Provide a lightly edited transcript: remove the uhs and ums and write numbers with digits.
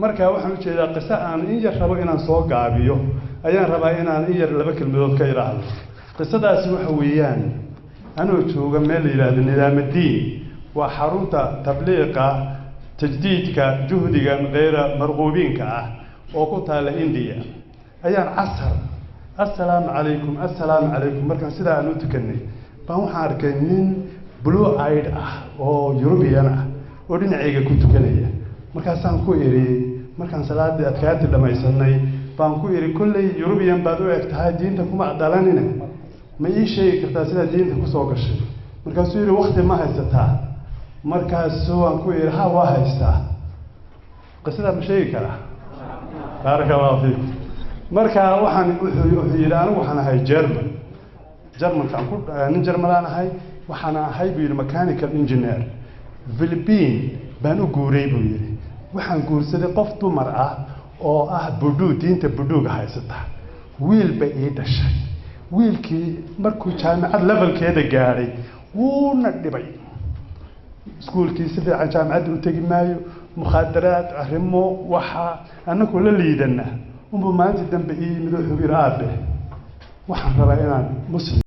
marka waxaan u jeedaa qiso aan in yar rabo inaan soo gaabiyo ayaan rabaa inaan in yar laba kelmadood ka iraahdo qisadaasi waxa weeyaan anoo jooga meel la yiraahdo Nidaamadiin waa xarunta tabliiqa tajdiidka juhdiga غير marquubinka ah oo ku taala India ayaan casar assalaamu calaykum markaan sidaa aan u tukanay baan waxaan arkay nin blue eyed ah oo European ah oo dhinacayga ku tukanaya markaasaan ku iri markaan salaadii adkaati dhamaysanay baan ku iri kullay European baad u egtahay diinta kuma adalanina ma ii sheegi kartaa sida diinta ku soo gashay markaasuu yiri waqti ma haysataa markaasuu aan ku iri ha waa haystaa qisada ma sheegi karaa barakallahu fiik marka waxaan wuxuu yiri anigu waxaan ahay German kan ku nin German ahay waxaan ahay buu yiri mechanical engineer Philippine baan u guuray buu yiri waxaan guursaday qof dumar ah oo ah buduu diinta buduuga haysata wiil bay ii dhashay wiilkii markuu jaamacad levelkeeda gaaray wuuna dhibay iskuulkii si fiican jaamacad u tagi maayo mukhadaraad arrimo waxa anagu la liidana maanta dambe ii mid wuxuu yiri aabe waxaan rabaa inaan muslim